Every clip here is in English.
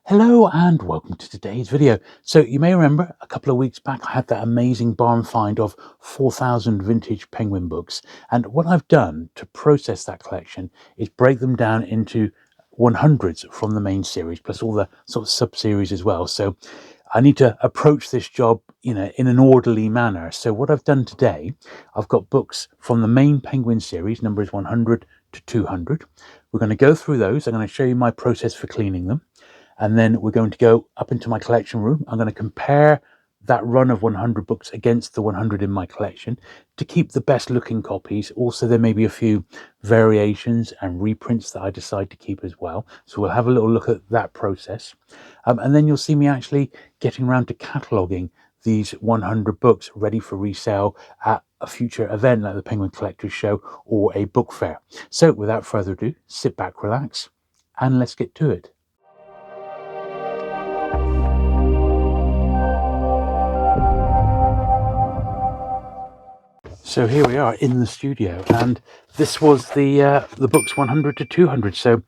Hello and welcome to today's video. So you may remember a couple of weeks back I had that amazing barn find of 4,000 vintage Penguin books, and what I've done to process that collection is break them down into 100s from the main series plus all the sort of sub-series as well. So I need to approach this job in an orderly manner. So what I've done today, I've got books from the main Penguin series, numbers 100 to 200. We're going to go through those. I'm going to show you my process for cleaning them. And then we're going to go up into my collection room. I'm going to compare that run of 100 books against the 100 in my collection to keep the best looking copies. Also, there may be a few variations and reprints that I decide to keep as well. So we'll have a little look at that process. And then you'll see me actually getting around to cataloguing these 100 books ready for resale at a future event like the Penguin Collectors Show or a book fair. So without further ado, sit back, relax, and let's get to it. So here we are in the studio, and this was the books 100 to 200. So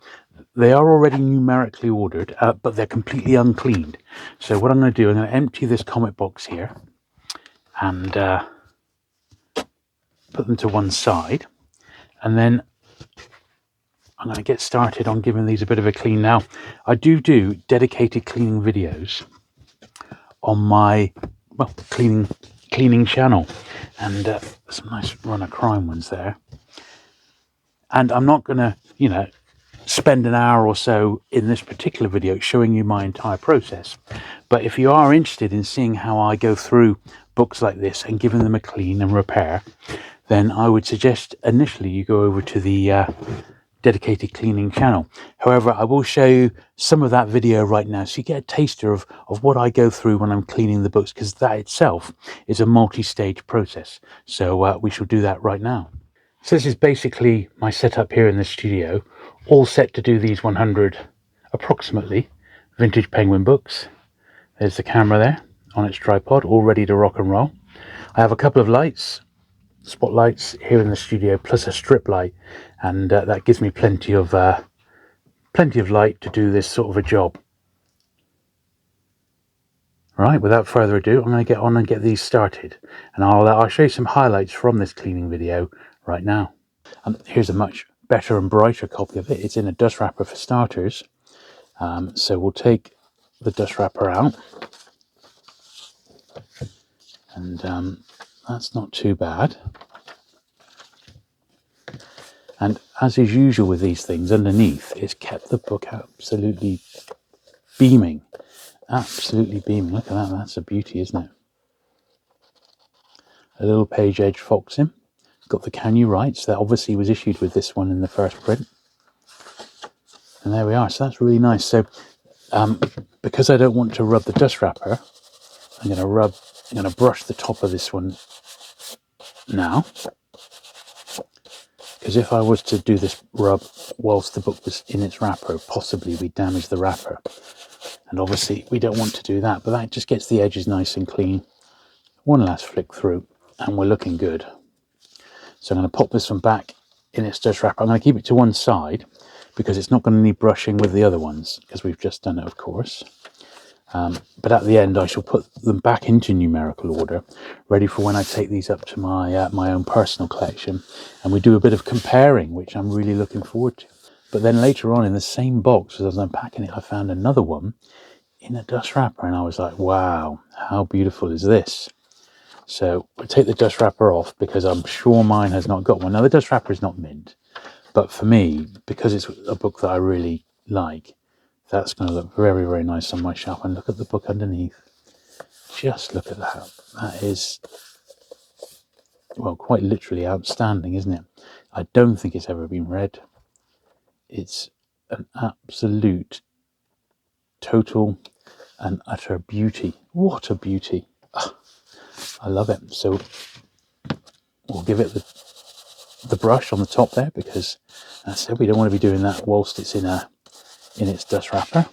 they are already numerically ordered, but they're completely uncleaned. So what I'm going to do, I'm going to empty this comic box here and put them to one side, and then I'm going to get started on giving these a bit of a clean. Now, I do dedicated cleaning videos on my cleaning channel, and some nice run of crime ones there. And I'm not going to, spend an hour or so in this particular video showing you my entire process. But if you are interested in seeing how I go through books like this and giving them a clean and repair, then I would suggest initially you go over to the dedicated cleaning channel. However, I will show you some of that video right now so you get a taster of what I go through when I'm cleaning the books, because that itself is a multi-stage process. So we shall do that right now. So this is basically my setup here in the studio, all set to do these 100 approximately vintage Penguin books. There's the camera there on its tripod, all ready to rock and roll. I have a couple of lights, spotlights here in the studio, plus a strip light, and that gives me plenty of light to do this sort of a job. Right, without further ado, I'm going to get on and get these started, and I'll show you some highlights from this cleaning video right now. And here's a much better and brighter copy of it. It's in a dust wrapper for starters. So we'll take the dust wrapper out, and that's not too bad. And as is usual with these things, underneath it's kept the book absolutely beaming. Absolutely beaming. Look at that, that's a beauty, isn't it? A little page edge foxing. Got the Can You Write, so that obviously was issued with this one in the first print. And there we are, so that's really nice. So because I don't want to rub the dust wrapper, I'm going to brush the top of this one now. Because if I was to do this rub whilst the book was in its wrapper, possibly we'd damage the wrapper. And obviously we don't want to do that, but that just gets the edges nice and clean. One last flick through and we're looking good. So I'm going to pop this one back in its dust wrapper. I'm going to keep it to one side because it's not going to need brushing with the other ones, because we've just done it, of course. But at the end I shall put them back into numerical order, ready for when I take these up to my own personal collection, and we do a bit of comparing, which I'm really looking forward to. But then later on in the same box, as I was unpacking it, I found another one in a dust wrapper, and I was like, wow, how beautiful is this? So we'll take the dust wrapper off because I'm sure mine has not got one. Now the dust wrapper is not mint, but for me, because it's a book that I really like, that's going to look very, very nice on my shelf. And look at the book underneath. Just look at that. That is, well, quite literally outstanding, isn't it? I don't think it's ever been read. It's an absolute, total and utter beauty. What a beauty. I love it. So we'll give it the brush on the top there, because as I said, we don't want to be doing that whilst it's in its dust wrapper.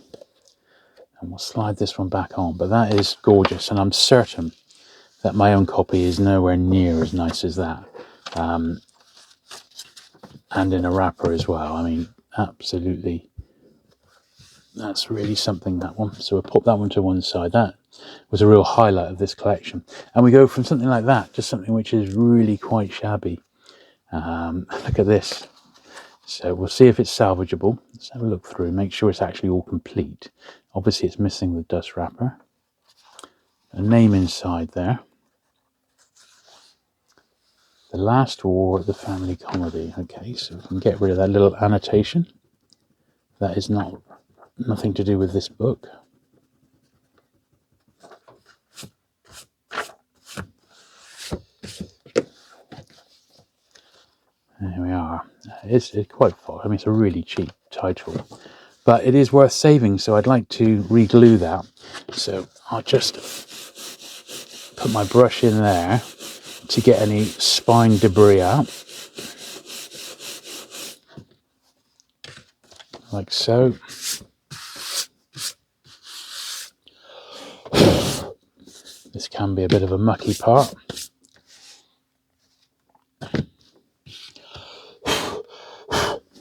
And we'll slide this one back on. But that is gorgeous, and I'm certain that my own copy is nowhere near as nice as that. And in a wrapper as well. I mean, absolutely That's really something, that one. So we'll pop that one to one side. That was a real highlight of this collection. And we go from something like that to something which is really quite shabby. Look at this. So we'll see if it's salvageable. Let's have a look through, make sure it's actually all complete. Obviously it's missing the dust wrapper. A name inside there. The Last War, the Family Comedy. Okay, so we can get rid of that little annotation. That is nothing to do with this book. There we are. It's quite far. I mean, it's a really cheap title, but it is worth saving. So I'd like to re-glue that. So I'll just put my brush in there to get any spine debris out, like so. This can be a bit of a mucky part.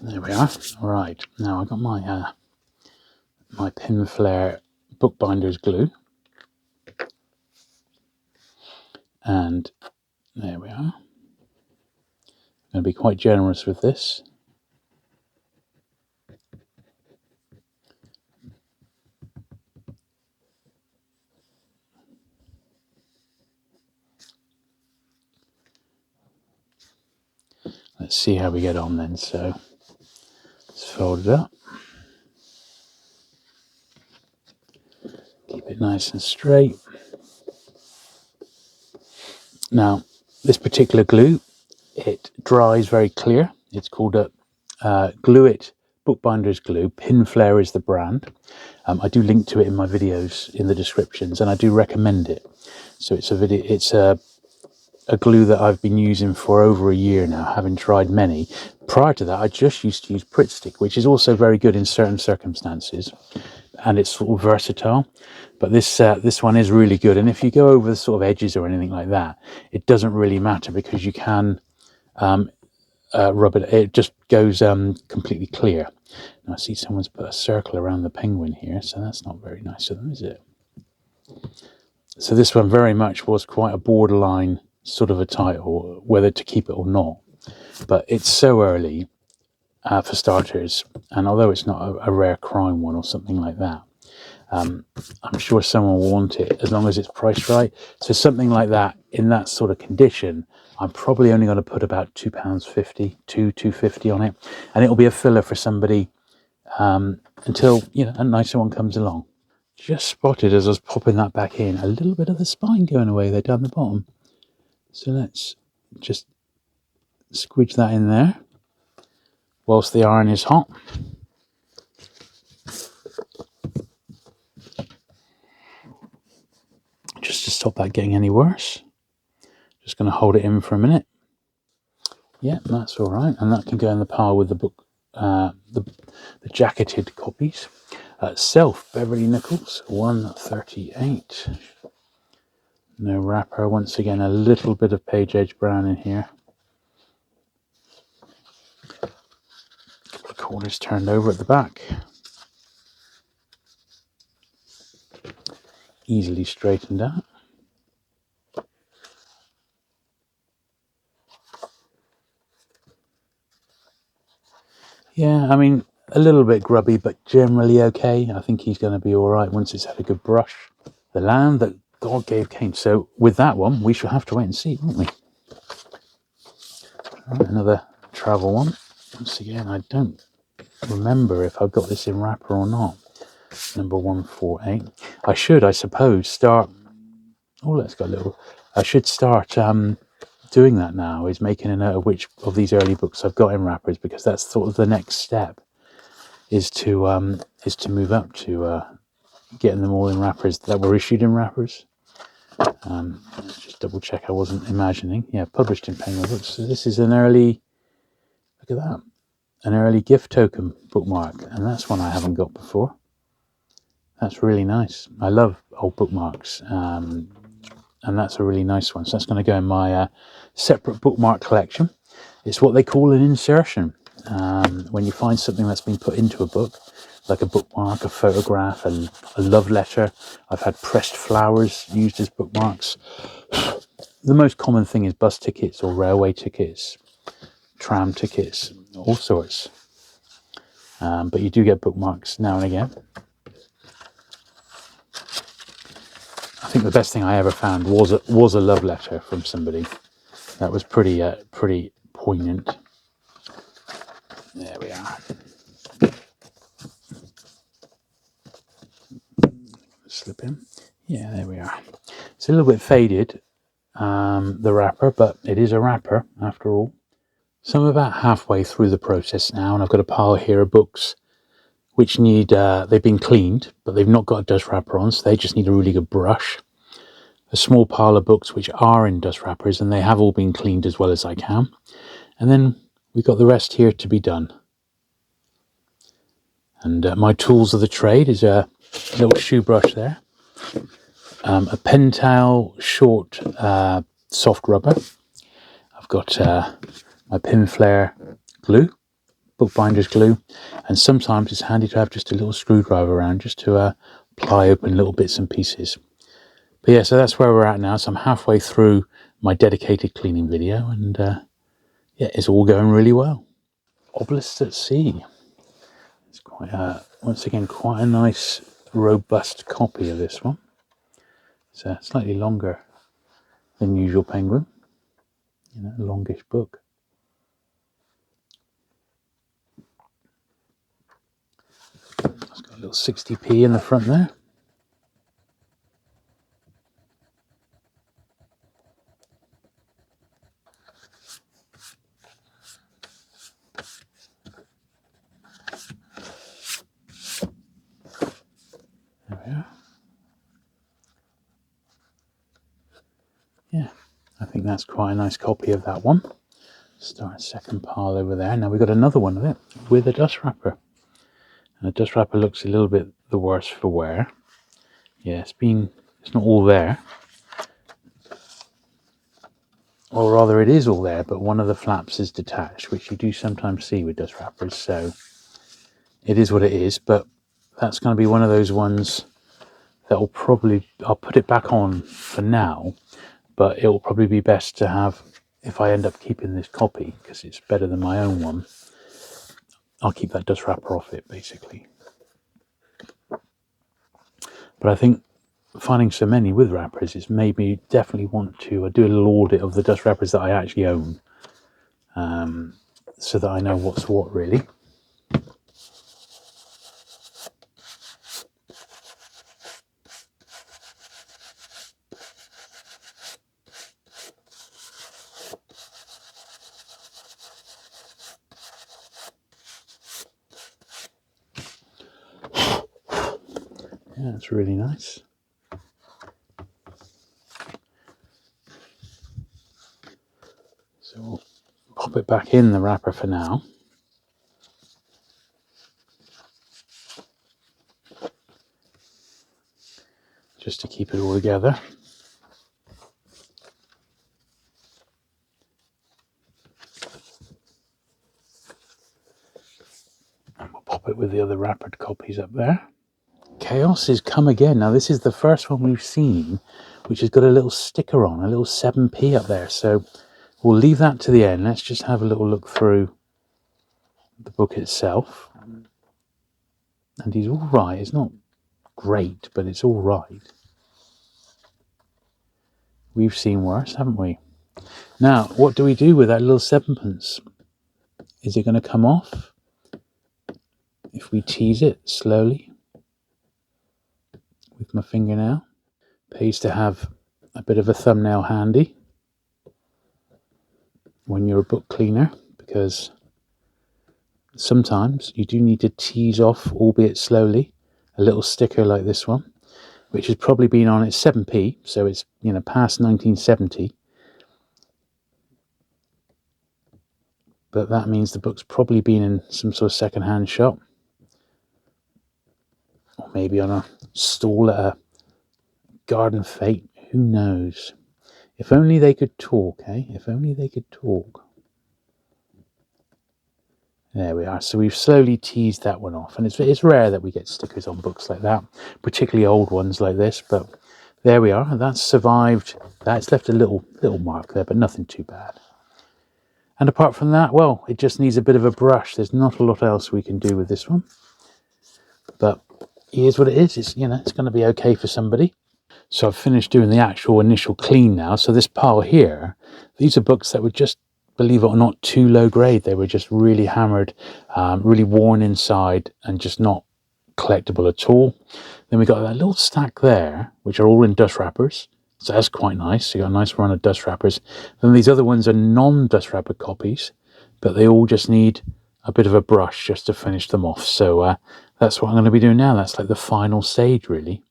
There we are. Right, now I've got my my Pin Flare bookbinder's glue, and there we are. I'm going to be quite generous with this. Let's see how we get on then. So let's fold it up. Keep it nice and straight. Now, this particular glue, it dries very clear. It's called a Glue It Bookbinder's Glue. Pin Flare is the brand. I do link to it in my videos in the descriptions, and I do recommend it. So it's a glue that I've been using for over a year now, having tried many. Prior to that, I just used to use Pritt Stick, which is also very good in certain circumstances, and it's sort of versatile. But this one is really good, and if you go over the sort of edges or anything like that, it doesn't really matter because you can rub it. It just goes completely clear. Now I see someone's put a circle around the penguin here, so that's not very nice of them, is it? So this one very much was quite a borderline sort of a title, whether to keep it or not. But it's so early for starters, and although it's not a rare crime one or something like that, I'm sure someone will want it as long as it's priced right. So something like that in that sort of condition, I'm probably only going to put about £2.50, £2.50 on it, and it'll be a filler for somebody until a nicer one comes along. Just spotted as I was popping that back in a little bit of the spine going away there down the bottom. So let's just squidge that in there whilst the iron is hot. Just to stop that getting any worse. Just going to hold it in for a minute. Yeah, that's all right. And that can go in the pile with the book, the jacketed copies. Self, Beverly Nichols, 138. No wrapper. Once again, a little bit of page edge brown in here. A couple of corners turned over at the back. Easily straightened out. Yeah, I mean, a little bit grubby, but generally okay. I think he's going to be all right once it's had a good brush. The land that God gave Cain. So with that one, we shall have to wait and see, won't we? All right, another travel one. Once again, I don't remember if I've got this in wrapper or not. Number 148. I should, I suppose, start... Oh, let's go a little... I should start doing that now, is making a note of which of these early books I've got in wrappers, because that's sort of the next step, is to move up to getting them all in wrappers that were issued in wrappers. Let's just double check I wasn't imagining. Yeah, published in Penguin Books. So this is an early... Look at that. An early gift token bookmark, and that's one I haven't got before. That's really nice. I love old bookmarks, and that's a really nice one. So that's going to go in my separate bookmark collection. It's what they call an insertion. When you find something that's been put into a book, like a bookmark, a photograph, and a love letter. I've had pressed flowers used as bookmarks. The most common thing is bus tickets or railway tickets, tram tickets, all sorts. But you do get bookmarks now and again. I think the best thing I ever found was a love letter from somebody. That was pretty poignant. There we are. Slip in. Yeah, there we are. It's a little bit faded, the wrapper, but it is a wrapper after all. So I'm about halfway through the process now, and I've got a pile here of books which need, they've been cleaned, but they've not got a dust wrapper on, so they just need a really good brush. A small pile of books which are in dust wrappers, and they have all been cleaned as well as I can. And then we've got the rest here to be done. And my tools of the trade is a little shoe brush there, a Pentel short soft rubber. I've got my pin flare glue, bookbinder's glue, and sometimes it's handy to have just a little screwdriver around just to ply open little bits and pieces. But yeah, so that's where we're at now. So I'm halfway through my dedicated cleaning video, and yeah, it's all going really well. Obelisks at Sea. It's quite once again quite a nice robust copy of this one. It's slightly longer than usual Penguin, a longish book. It's got a little 60p in the front there. There we are. Yeah, I think that's quite a nice copy of that one. Start a second pile over there. Now we've got another one of it with a dust wrapper. And the dust wrapper looks a little bit the worse for wear. Yeah, it's not all there. Or rather it is all there, but one of the flaps is detached, which you do sometimes see with dust wrappers, so it is what it is. But that's going to be one of those ones that I'll put it back on for now, but it will probably be best to have, if I end up keeping this copy, because it's better than my own one, I'll keep that dust wrapper off it, basically. But I think finding so many with wrappers, it's made me definitely want to do a little audit of the dust wrappers that I actually own, so that I know what's what, really. Yeah, it's really nice. So we'll pop it back in the wrapper for now. Just to keep it all together. And we'll pop it with the other wrappered copies up there. Chaos has come again. Now this is the first one we've seen which has got a little sticker on, a little 7p up there. So we'll leave that to the end. Let's just have a little look through the book itself. And he's all right. It's not great, but it's all right. We've seen worse, haven't we? Now, what do we do with that little 7pence? Is it going to come off if we tease it slowly with my fingernail? Pays to have a bit of a thumbnail handy when you're a book cleaner, because sometimes you do need to tease off, albeit slowly, a little sticker like this one, which has probably been on its 7p, so it's past 1970. But that means the book's probably been in some sort of second-hand shop, or maybe on a stall at a garden fete. Who knows? If only they could talk, eh? If only they could talk. There we are. So we've slowly teased that one off, and it's rare that we get stickers on books like that, particularly old ones like this. But there we are. That's survived. That's left a little mark there, but nothing too bad. And apart from that, well, it just needs a bit of a brush. There's not a lot else we can do with this one, but here's what it is. It's, you know, it's going to be okay for somebody. So I've finished doing the actual initial clean now. So this pile here, these are books that were just, believe it or not, too low grade. They were just really hammered, really worn inside, and just not collectible at all. Then we got that little stack there, which are all in dust wrappers. So that's quite nice. So you got a nice run of dust wrappers. Then these other ones are non-dust wrapper copies, but they all just need a bit of a brush just to finish them off. So that's what I'm going to be doing now. That's like the final stage, really.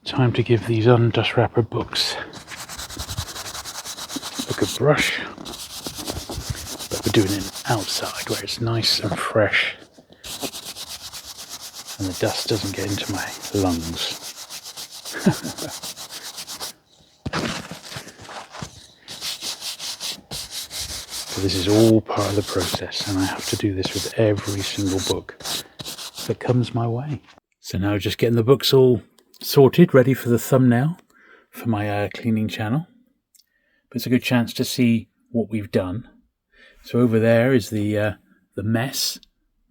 Time to give these undust wrapper books a good brush. But we're doing it outside where it's nice and fresh and the dust doesn't get into my lungs. So this is all part of the process, and I have to do this with every single book that comes my way. So now just getting the books all sorted, ready for the thumbnail for my cleaning channel. But it's a good chance to see what we've done. So over there is the mess.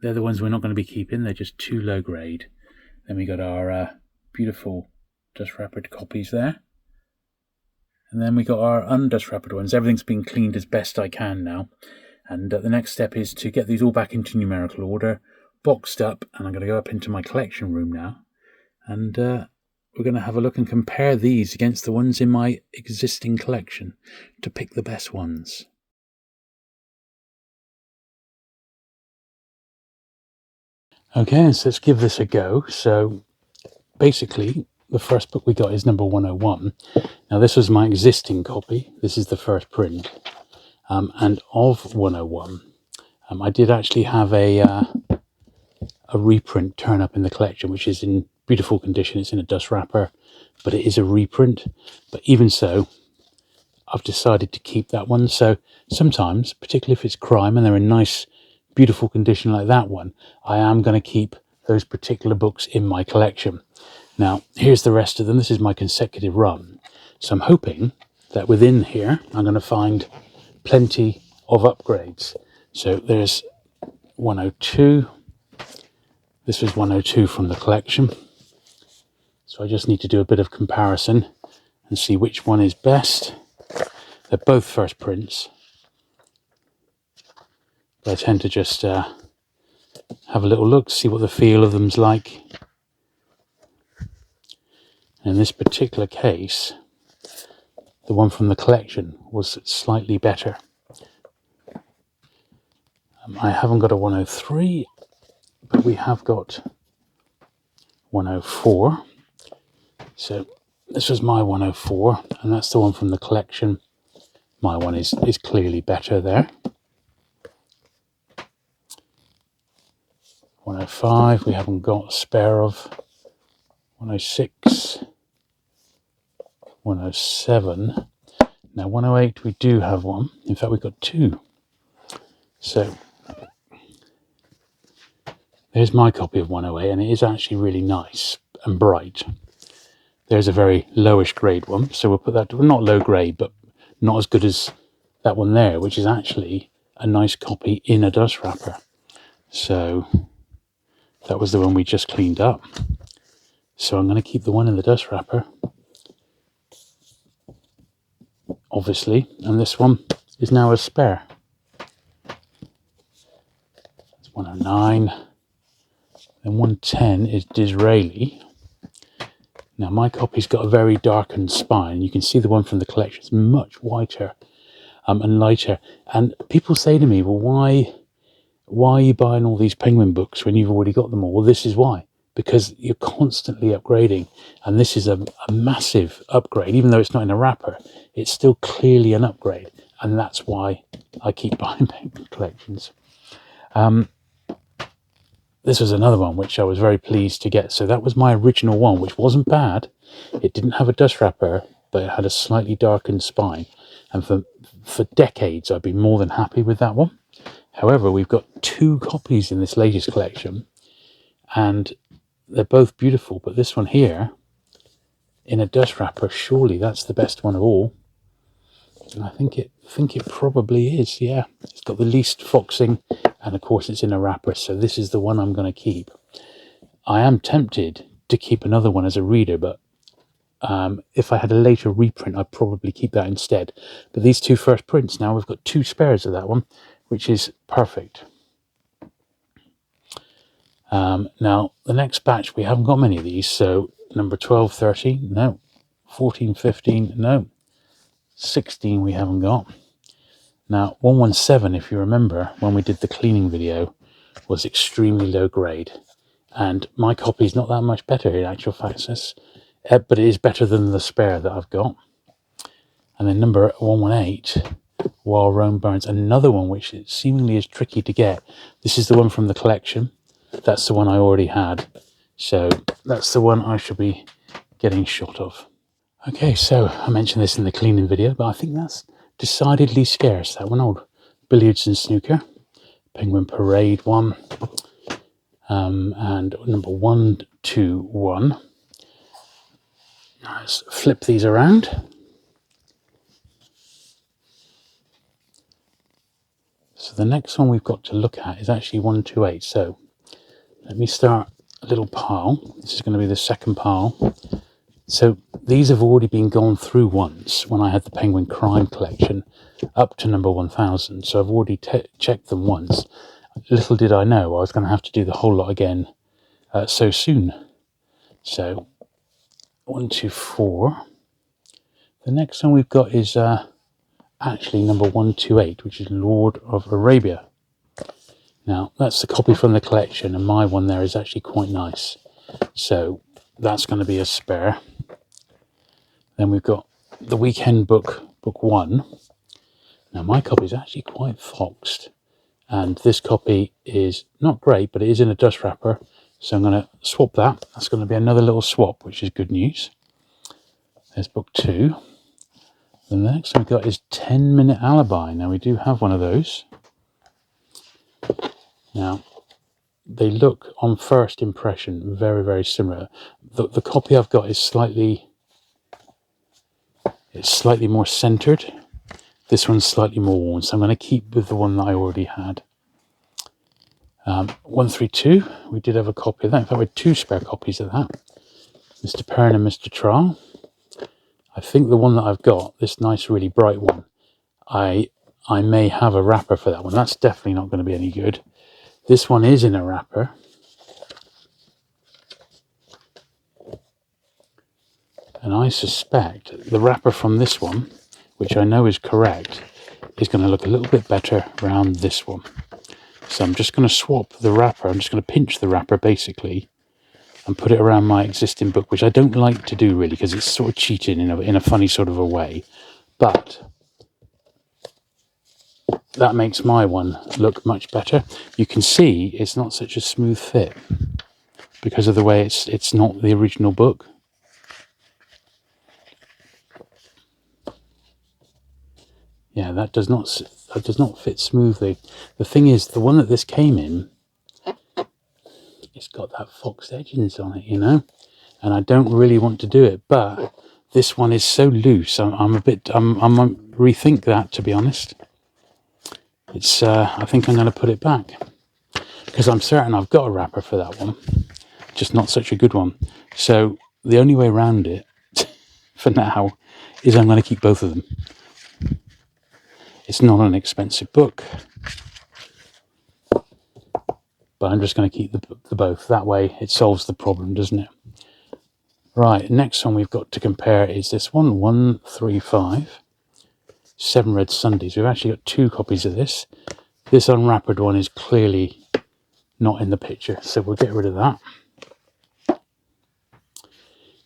They're the ones we're not going to be keeping. They're just too low grade. Then we got our beautiful dust wrappered copies there. And then we got our undust wrappered ones. Everything's been cleaned as best I can now. And the next step is to get these all back into numerical order, boxed up, and I'm going to go up into my collection room now. And we're going to have a look and compare these against the ones in my existing collection to pick the best ones. Okay, so let's give this a go. So basically, the first book we got is number 101. Now this was my existing copy. This is the first print. And of 101, I did actually have a reprint turn up in the collection, which is in beautiful condition. It's in a dust wrapper, but it is a reprint. But even so, I've decided to keep that one. So sometimes, particularly if it's crime and they're in nice, beautiful condition like that one, I am going to keep those particular books in my collection. Now, here's the rest of them. This is my consecutive run. So I'm hoping that within here, I'm going to find plenty of upgrades. So there's 102. This was 102 from the collection. So I just need to do a bit of comparison and see which one is best. They're both first prints. But I tend to just have a little look, see what the feel of them's like. And in this particular case, the one from the collection was slightly better. I haven't got a 103, but we have got 104. So this was my 104, and that's the one from the collection. My one is clearly better there. 105, we haven't got a spare of. 106, 107. Now 108, we do have one. In fact, we've got two. So there's my copy of 108, and it is actually really nice and bright. There's a very lowish grade one, so we'll put that to, not low grade, but not as good as that one there, which is actually a nice copy in a dust wrapper. So that was the one we just cleaned up. So I'm going to keep the one in the dust wrapper, obviously, and this one is now a spare. It's 109, and 110 is Disraeli. Now my copy's got a very darkened spine. You can see the one from the collection is much whiter and lighter. And people say to me, well, why are you buying all these Penguin books when you've already got them all? Well, this is why. Because you're constantly upgrading. And this is a massive upgrade. Even though it's not in a wrapper, it's still clearly an upgrade. And that's why I keep buying Penguin collections. This was another one which I was very pleased to get. So that was my original one, which wasn't bad. It didn't have a dust wrapper, but it had a slightly darkened spine. And for decades, I've been more than happy with that one. However, we've got 2 copies in this latest collection, and they're both beautiful, but this one here in a dust wrapper, surely that's the best one of all. And I think it probably is. Yeah, it's got the least foxing, and of course it's in a wrapper, so this is the one I'm going to keep. I am tempted to keep another one as a reader, but if I had a later reprint, I'd probably keep that instead. But these 2 first prints, now we've got 2 spares of that one, which is perfect. Now the next batch, we haven't got many of these, so number 12, 13, no. 14, 15, no. 16 we haven't got. Now 117, if you remember when we did the cleaning video, was extremely low grade, and my copy is not that much better in actual fact, but it is better than the spare that I've got. And then number 118, While Rome Burns, another one which seemingly is tricky to get. This is the one from the collection. That's the one I already had, so that's the one I should be getting shot of. Okay, so I mentioned this in the cleaning video, but I think that's decidedly scarce, that one. Old Billiards and Snooker, Penguin Parade one, and number 121. Let's flip these around. So the next one we've got to look at is actually 128. So let me start a little pile. This is going to be the second pile. So these have already been gone through once when I had the Penguin Crime collection up to number 1000. So I've already checked them once. Little did I know I was going to have to do the whole lot again so soon. So 124. The next one we've got is actually number 128, which is Lord of Arabia. Now that's the copy from the collection, and my one there is actually quite nice, so that's going to be a spare. Then we've got the Weekend Book, Book 1. Now my copy is actually quite foxed, and this copy is not great, but it is in a dust wrapper, so I'm going to swap that. That's going to be another little swap, which is good news. There's Book 2. The next one we've got is 10 Minute Alibi. Now we do have one of those. Now they look on first impression very, very similar. The copy I've got is slightly more centered. This one's slightly more worn, so I'm going to keep with the one that I already had. 132, we did have a copy of that. In fact, we had 2 spare copies of that. Mr. Perrin and Mr. Trial. I think the one that I've got, this nice, really bright one, I may have a wrapper for that one. That's definitely not going to be any good. This one is in a wrapper. And I suspect the wrapper from this one, which I know is correct, is going to look a little bit better around this one. So I'm just going to swap the wrapper. I'm just going to pinch the wrapper basically and put it around my existing book, which I don't like to do really because it's sort of cheating in a funny sort of a way. But that makes my one look much better. You can see it's not such a smooth fit because of the way it's not the original book. Yeah, that does not fit smoothly. The thing is, the one that this came in, it's got that fox edgings on it, you know, and I don't really want to do it. But this one is so loose. I'm rethink that, to be honest. It's I think I'm going to put it back because I'm certain I've got a wrapper for that one, just not such a good one. So the only way around it for now is I'm going to keep both of them. It's not an expensive book, but I'm just going to keep the both. That way it solves the problem, doesn't it? Right, next one we've got to compare is this one, 135, 7 Red Sundays. We've actually got 2 copies of this. This unwrappered one is clearly not in the picture, so we'll get rid of that.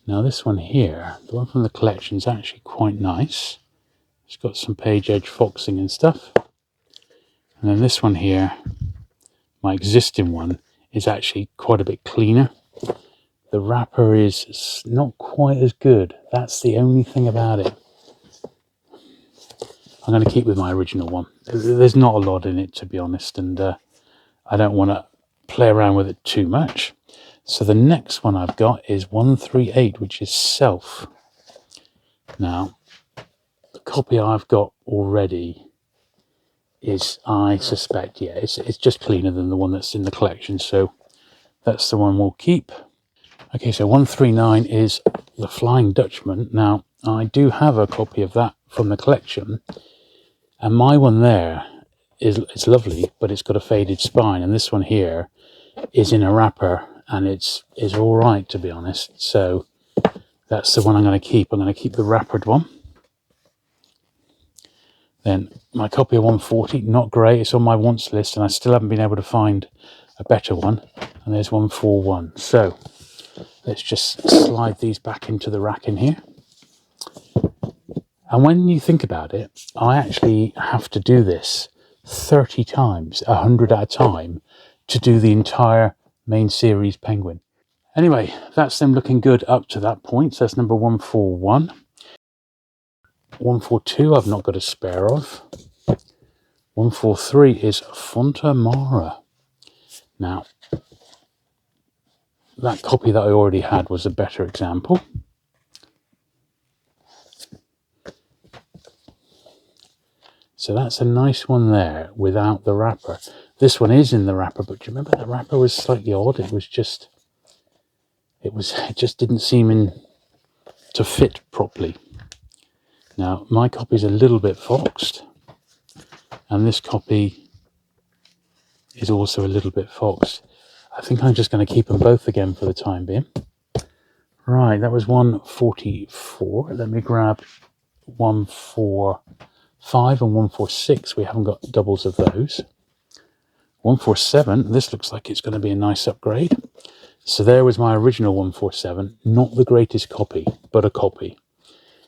Now this one here, the one from the collection, is actually quite nice. It's got some page edge foxing and stuff. And then this one here, my existing one, is actually quite a bit cleaner. The wrapper is not quite as good. That's the only thing about it. I'm going to keep with my original one. There's not a lot in it, to be honest, and I don't want to play around with it too much. So the next one I've got is 138, which is Self. Now, the copy I've got already is, I suspect, yeah, it's just cleaner than the one that's in the collection, so that's the one we'll keep. Okay, so 139 is The Flying Dutchman. Now, I do have a copy of that from the collection, and my one there it's lovely, but it's got a faded spine, and this one here is in a wrapper, and is all right, to be honest. So that's the one I'm going to keep. I'm going to keep the wrappered one. Then my copy of 140, not great. It's on my wants list, and I still haven't been able to find a better one. And there's 141. So let's just slide these back into the rack in here. And when you think about it, I actually have to do this 30 times, 100 at a time, to do the entire main series Penguin. Anyway, that's them looking good up to that point. So that's number 141. 142 I've not got a spare of. 143 is Fonta Mara. Now, that copy that I already had was a better example. So that's a nice one there without the wrapper. This one is in the wrapper, but do you remember that wrapper was slightly odd? It just didn't seem to fit properly. Now, my copy's a little bit foxed, and this copy is also a little bit foxed. I think I'm just going to keep them both again for the time being. Right, that was 144. Let me grab 145 and 146. We haven't got doubles of those. 147, this looks like it's going to be a nice upgrade. So there was my original 147, not the greatest copy, but a copy.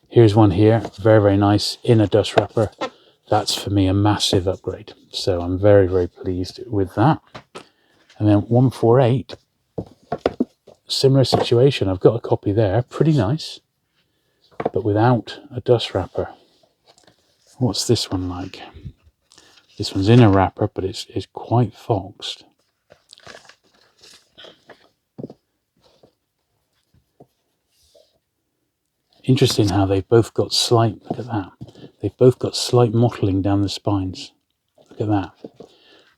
Here's one here, very, very nice, in a dust wrapper. That's for me a massive upgrade. So I'm very, very pleased with that. And then 148, similar situation. I've got a copy there, pretty nice, but without a dust wrapper. What's this one like? This one's in a wrapper, but it's quite foxed. Interesting how they've both got slight, look at that. They've both got slight mottling down the spines. Look at that.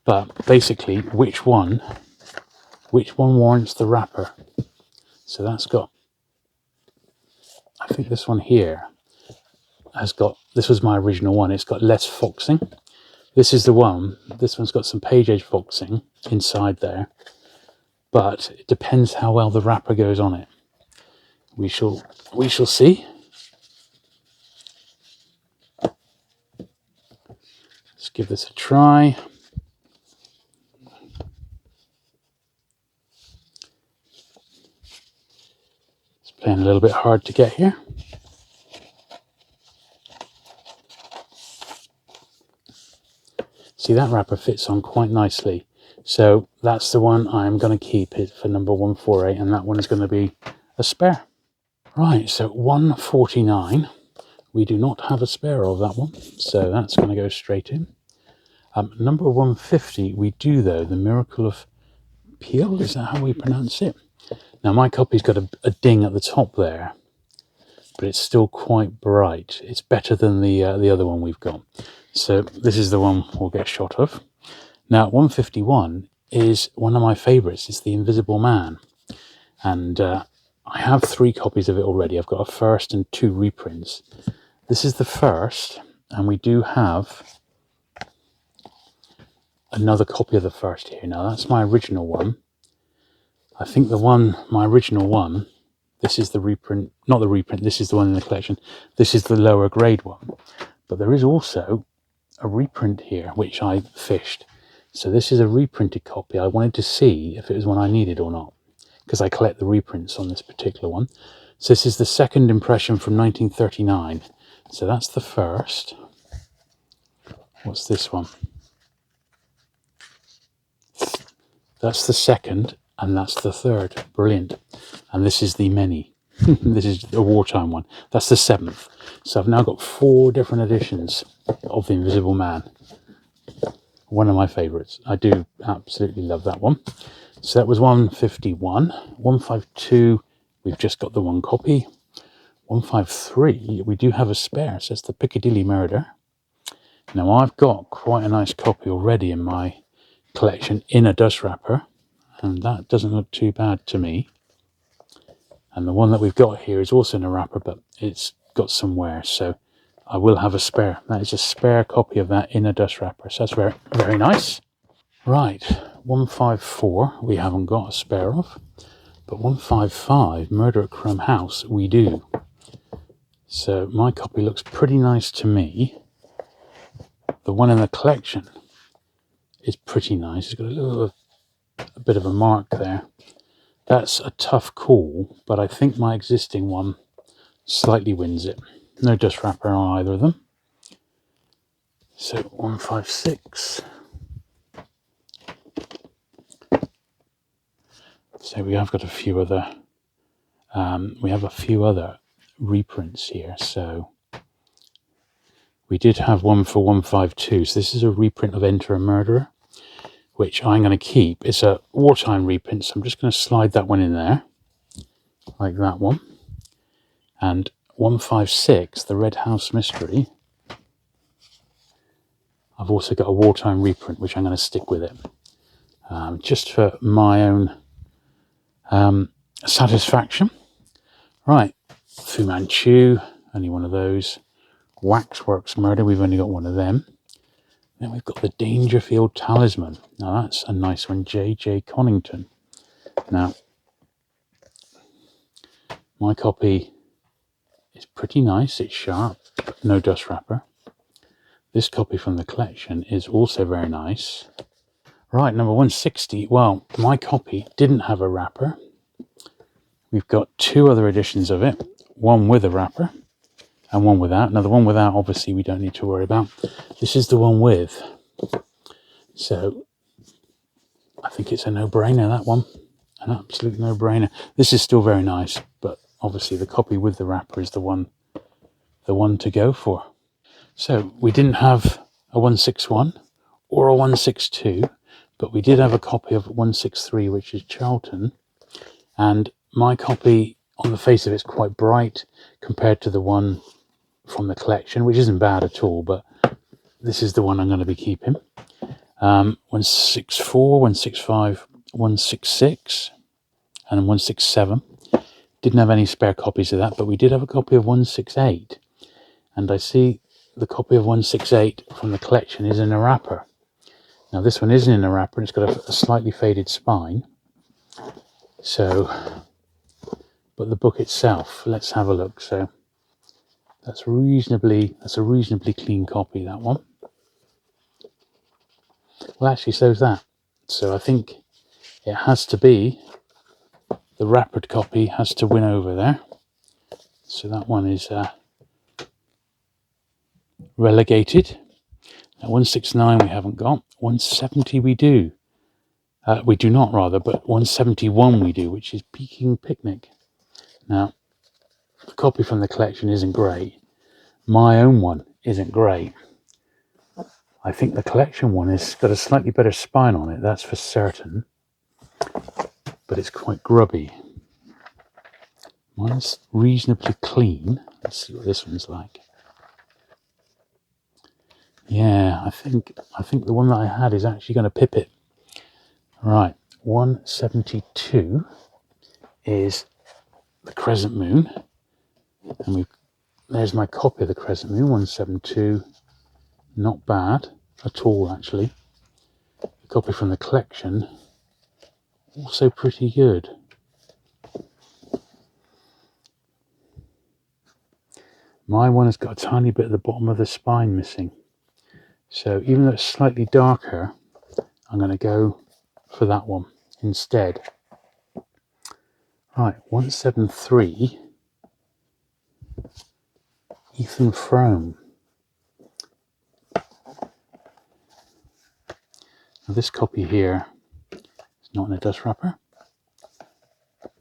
But basically, which one warrants the wrapper? So that's got, I think this one here has got, this was my original one, it's got less foxing. This is the one, this one's got some page edge foxing inside there, but it depends how well the wrapper goes on it. We shall see. Let's give this a try. It's playing a little bit hard to get here. See, that wrapper fits on quite nicely. So that's the one I'm going to keep it for number 148, and that one is going to be a spare. Right, so 149. We do not have a spare of that one, so that's going to go straight in. Number 150, we do though, The Miracle of Peel, is that how we pronounce it? Now my copy's got a ding at the top there, but it's still quite bright. It's better than the other one we've got. So this is the one we'll get a shot of. Now 151 is one of my favourites. It's The Invisible Man, and I have 3 copies of it already. I've got a first and 2 reprints. This is the first, and we do have another copy of the first here. Now that's my original one. I think my original one, this is the reprint, not the reprint, this is the one in the collection. This is the lower grade one. But there is also a reprint here, which I fished. So this is a reprinted copy. I wanted to see if it was one I needed or not, because I collect the reprints on this particular one. So this is the second impression from 1939. So that's the first. What's this one? That's the second, and that's the third. Brilliant. And this is the many. This is a wartime one. That's the 7th. So I've now got 4 different editions of The Invisible Man. One of my favourites. I do absolutely love that one. So that was 151. 152, we've just got the 1 copy. 153, we do have a spare. So it's the Piccadilly Murder. Now I've got quite a nice copy already in my collection in a dust wrapper, and that doesn't look too bad to me. And the one that we've got here is also in a wrapper, but it's got some wear, so I will have a spare. That is a spare copy of that in a dust wrapper, so that's very, very nice. Right, 154 we haven't got a spare of, but 155, Murder at Crumb House, we do. So my copy looks pretty nice to me. The one in the collection is pretty nice. It's got a bit of a mark there. That's a tough call, but I think my existing one slightly wins it. No dust wrapper on either of them. So 156. So we have got a few other. We have a few other reprints here. So we did have one for 152. So this is a reprint of Enter a Murderer, which I'm going to keep. It's a wartime reprint, so I'm just going to slide that one in there, like that one. And 156, the Red House Mystery, I've also got a wartime reprint, which I'm going to stick with it. Just for my own satisfaction. Right, Fu Manchu, only one of those. Waxworks Murder, we've only got one of them. Then we've got the Dangerfield Talisman. Now that's a nice one, J.J. Connington. Now, my copy is pretty nice, it's sharp, no dust wrapper. This copy from the collection is also very nice. Right, number 160, well, my copy didn't have a wrapper. We've got 2 other editions of it, one with a wrapper and one without. Now the one without, obviously, we don't need to worry about. This is the one with. So I think it's a no-brainer, that one. An absolute no-brainer. This is still very nice, but obviously the copy with the wrapper is the one to go for. So we didn't have a 161 or a 162, but we did have a copy of 163, which is Charlton. And my copy, on the face of it, is quite bright compared to the one from the collection, which isn't bad at all, but this is the one I'm going to be keeping. 164, 165, 166, and 167. Didn't have any spare copies of that, but we did have a copy of 168. And I see the copy of 168 from the collection is in a wrapper. Now this one isn't in a wrapper, it's got a slightly faded spine. So, but the book itself, let's have a look. So that's a reasonably clean copy, that one. Well, actually, so's that. So I think it has to be, the wrappered copy has to win over there. So that one is relegated. Now 169 we haven't got. 170 we do. We do not, rather, but 171 we do, which is Peking Picnic. Now, the copy from the collection isn't great. My own one isn't great. I think the collection one has got a slightly better spine on it, that's for certain. But it's quite grubby. Mine's reasonably clean. Let's see what this one's like. Yeah, I think the one that I had is actually going to pip it. Right, 172 is the Crescent Moon. And there's my copy of the Crescent Moon, 172. Not bad at all, actually. The copy from the collection, also pretty good. My one has got a tiny bit at the bottom of the spine missing. So even though it's slightly darker, I'm going to go for that one instead. Right, 173, Ethan Frome. Now this copy here is not in a dust wrapper.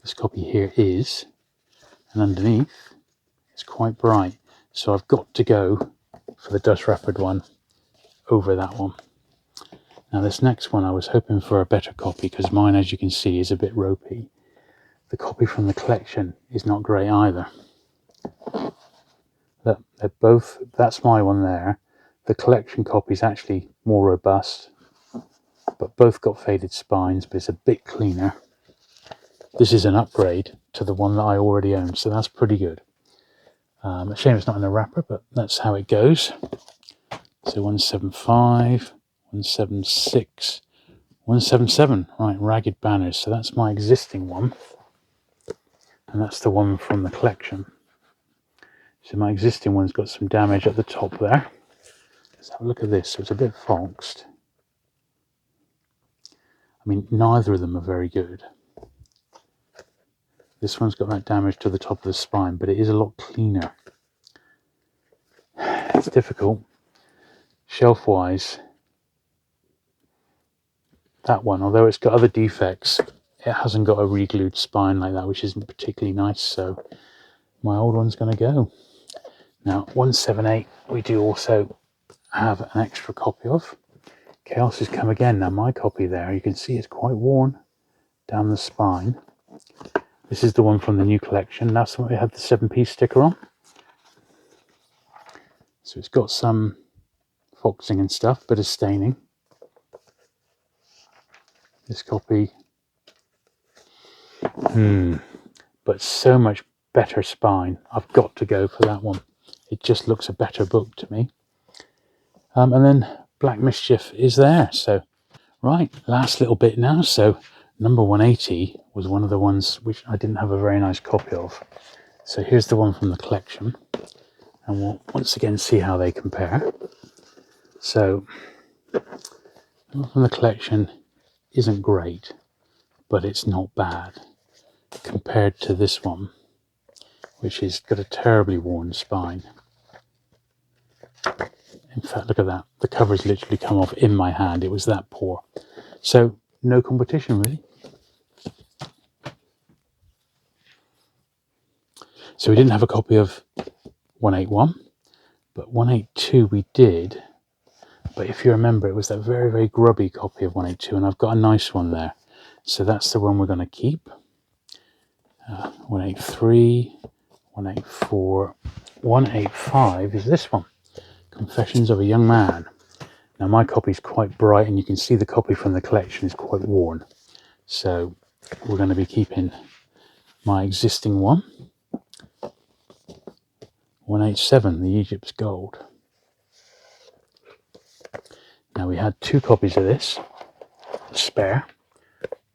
This copy here is, and underneath it's quite bright. So I've got to go for the dust wrappered one over that one. Now this next one I was hoping for a better copy, because mine, as you can see, is a bit ropey. The copy from the collection is not great either. They're both, that's my one there. The collection copy is actually more robust, but both got faded spines, but it's a bit cleaner. This is an upgrade to the one that I already own, so that's pretty good. A shame it's not in a wrapper, but that's how it goes. So 175, 176, 177. Right, ragged banners. So that's my existing one, and that's the one from the collection. So my existing one's got some damage at the top there. Let's have a look at this. So it's a bit foxed. I mean, neither of them are very good. This one's got that damage to the top of the spine, but it is a lot cleaner. It's difficult. Shelf-wise, that one, although it's got other defects, it hasn't got a re-glued spine like that, which isn't particularly nice, so my old one's going to go. Now, 178, we do also have an extra copy of. Chaos has come again. Now, my copy there, you can see it's quite worn down the spine. This is the one from the new collection. That's the one we had the 7-piece sticker on. So it's got some foxing and stuff, bit of staining. This copy, but so much better spine. I've got to go for that one. It just looks a better book to me. And then Black Mischief is there. So, right, last little bit now. So, number 180 was one of the ones which I didn't have a very nice copy of. So here's the one from the collection. And we'll once again see how they compare. So, the one from the collection isn't great, but it's not bad compared to this one, which has got a terribly worn spine. In fact, look at that. The cover's literally come off in my hand. It was that poor. So, no competition, really. So we didn't have a copy of 181, but 182 we did. But if you remember, it was that very, very grubby copy of 182, and I've got a nice one there. So that's the one we're going to keep. 183, 184, 185 is this one. Confessions of a Young Man. Now my copy is quite bright, and you can see the copy from the collection is quite worn. So we're going to be keeping my existing one. 187, the Egypt's Gold. Now we had 2 copies of this, spare.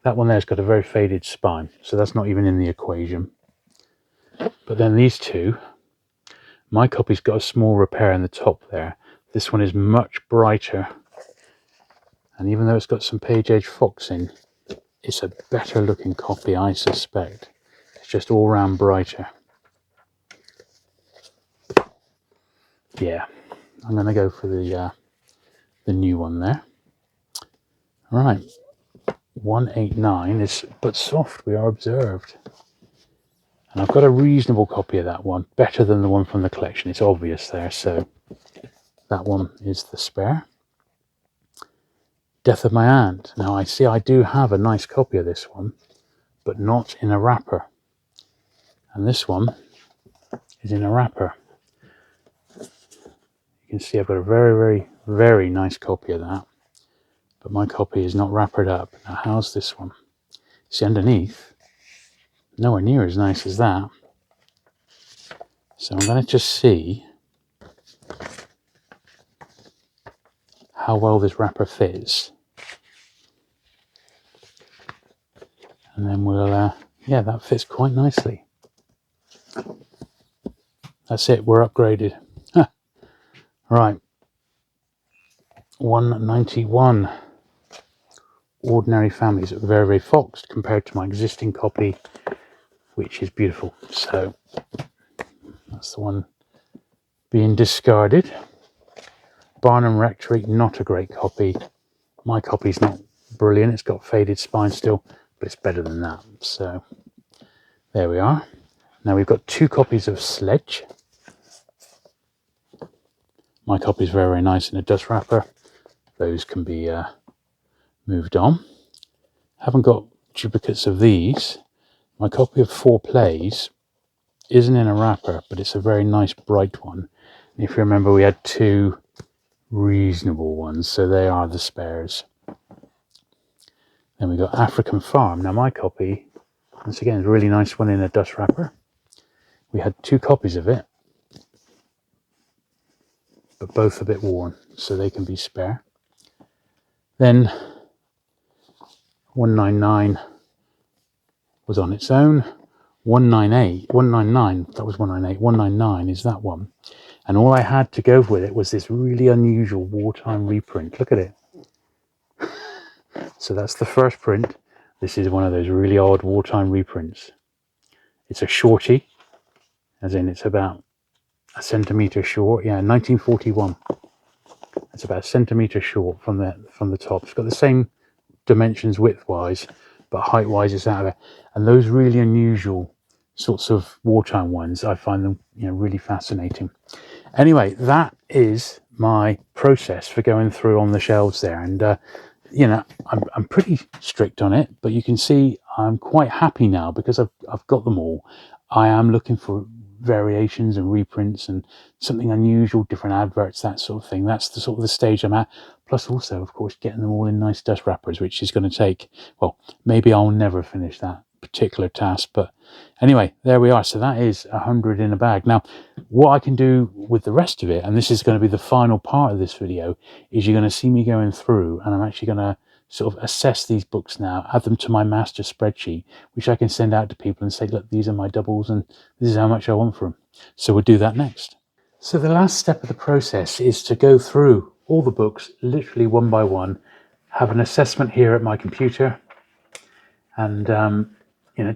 That one there's got a very faded spine, so that's not even in the equation. But then these 2, my copy's got a small repair in the top there. This one is much brighter, and even though it's got some page edge foxing, it's a better looking copy, I suspect. It's just all round brighter. Yeah, I'm going to go for the new one there. Right, 189 is but soft, we are observed. And I've got a reasonable copy of that one, better than the one from the collection. It's obvious there, so that one is the spare. Death of My Aunt. Now I see I do have a nice copy of this one, but not in a wrapper. And this one is in a wrapper. You can see I've got a very, very, very nice copy of that, but my copy is not wrappered up. Now how's this one? See, underneath, nowhere near as nice as that. So I'm going to just see how well this wrapper fits, and then we'll yeah, that fits quite nicely. That's it, we're upgraded. Huh. Right, 191. Ordinary Families, very, very foxed compared to my existing copy, which is beautiful. So that's the one being discarded. Barnum Rectory, not a great copy. My copy's not brilliant. It's got faded spine still, but it's better than that. So there we are. Now we've got 2 copies of Sledge. My copy is very, very nice in a dust wrapper. Those can be moved on. Haven't got duplicates of these. My copy of 4 Plays isn't in a wrapper, but it's a very nice bright one. And if you remember, we had 2 reasonable ones, so they are the spares. Then we got African Farm. Now my copy, once again, is a really nice one in a dust wrapper. We had 2 copies of it, but both a bit worn, so they can be spare. Then 199 was on its own. 199, that was 198. 199 is that one. And all I had to go with it was this really unusual wartime reprint. Look at it. So that's the first print. This is one of those really odd wartime reprints. It's a shorty, as in it's about a centimetre short. Yeah, 1941. It's about a centimetre short from the top. It's got the same dimensions width-wise, but height-wise it's out of it. And those really unusual sorts of wartime ones, I find them, really fascinating. Anyway, that is my process for going through on the shelves there. And I'm pretty strict on it, but you can see I'm quite happy now because I've got them all. I am looking for variations and reprints and something unusual, different adverts, that sort of thing. That's the sort of the stage I'm at. Plus also, of course, getting them all in nice dust wrappers, which is going to take, well, maybe I'll never finish that particular task. But anyway, there we are. So that is 100 in a bag. Now, what I can do with the rest of it, and this is going to be the final part of this video, is you're going to see me going through, and I'm actually going to sort of assess these books now, add them to my master spreadsheet, which I can send out to people and say, look, these are my doubles and this is how much I want for them. So we'll do that next. So the last step of the process is to go through all the books, literally one by one, have an assessment here at my computer, and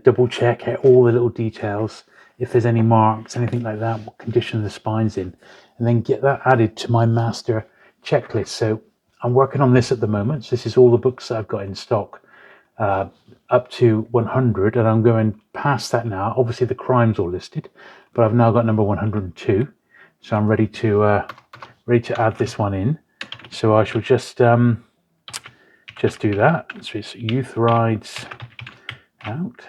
double check all the little details, if there's any marks, anything like that, what condition the spine's in, and then get that added to my master checklist. So I'm working on this at the moment. So this is all the books that I've got in stock up to 100, and I'm going past that now. Obviously the crime's all listed, but I've now got number 102, so I'm ready to add this one in. So I shall just do that. So it's Youth Rides Out.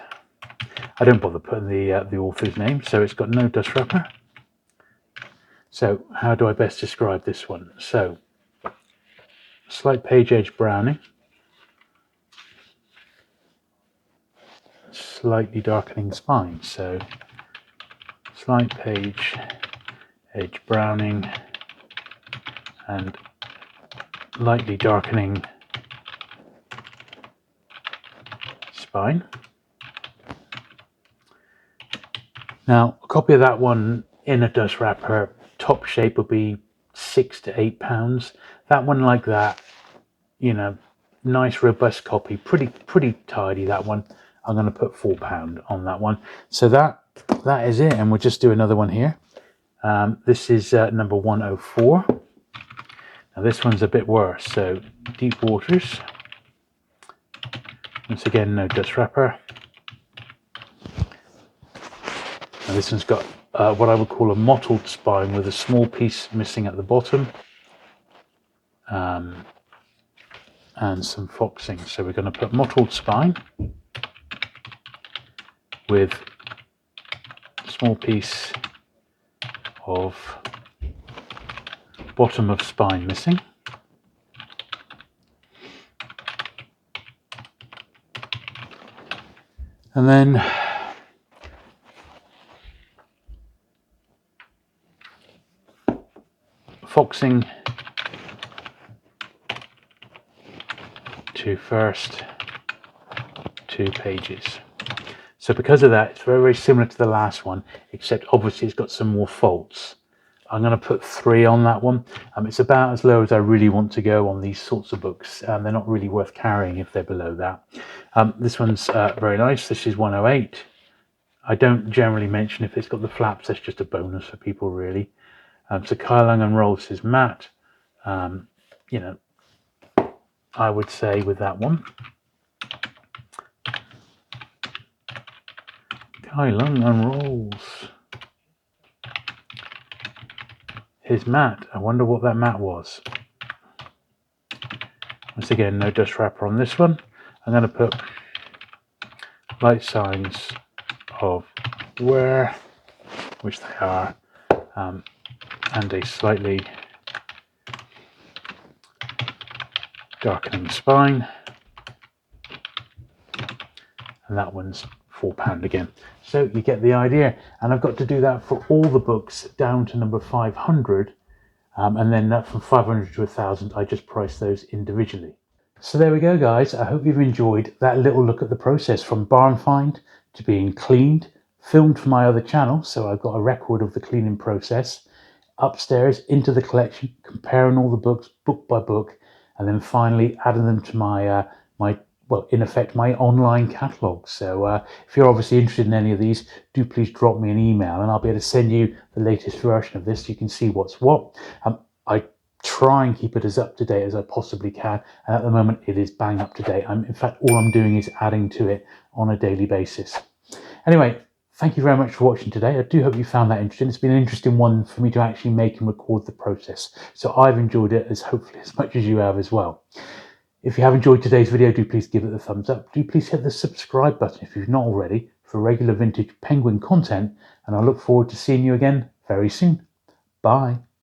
I don't bother putting the author's name, so it's got no dust wrapper. So how do I best describe this one? So slight page edge browning, slightly darkening spine. So slight page edge browning and lightly darkening spine. Now, a copy of that one in a dust wrapper, top shape would be £6 to £8. That one like that, nice robust copy, pretty tidy. That one, I'm going to put £4 on that one. So that is it, and we'll just do another one here. This is number 104. Now this one's a bit worse. So Deep Waters. Once again, no dust wrapper. Now this one's got what I would call a mottled spine with a small piece missing at the bottom, and some foxing. So we're going to put mottled spine with a small piece of bottom of spine missing. And then foxing to first 2 pages. So because of that, it's very, very similar to the last one, except obviously it's got some more faults. I'm going to put 3 on that one. It's about as low as I really want to go on these sorts of books. They're not really worth carrying if they're below that. This one's very nice. This is 108. I don't generally mention if it's got the flaps. That's just a bonus for people, really. So Kylang and Rolls is matte. I would say with that one, Kai Lung unrolls his mat. I wonder what that mat was. Once again, no dust wrapper on this one. I'm going to put light signs of wear, which they are, and a slightly darkening spine. And that one's £4 again. So you get the idea. And I've got to do that for all the books down to number 500. And then from 500 to 1,000, I just price those individually. So there we go, guys. I hope you've enjoyed that little look at the process from barn find to being cleaned, filmed for my other channel. So I've got a record of the cleaning process, upstairs into the collection, comparing all the books book by book, and then finally adding them to my well, in effect, my online catalogue. So if you're obviously interested in any of these, do please drop me an email and I'll be able to send you the latest version of this so you can see what's what. I try and keep it as up to date as I possibly can, and at the moment it is bang up to date. In fact, all I'm doing is adding to it on a daily basis. Anyway, thank you very much for watching today. I do hope you found that interesting. It's been an interesting one for me to actually make and record the process. So I've enjoyed it hopefully as much as you have as well. If you have enjoyed today's video, do please give it a thumbs up. Do please hit the subscribe button if you've not already for regular vintage penguin content. And I look forward to seeing you again very soon. Bye.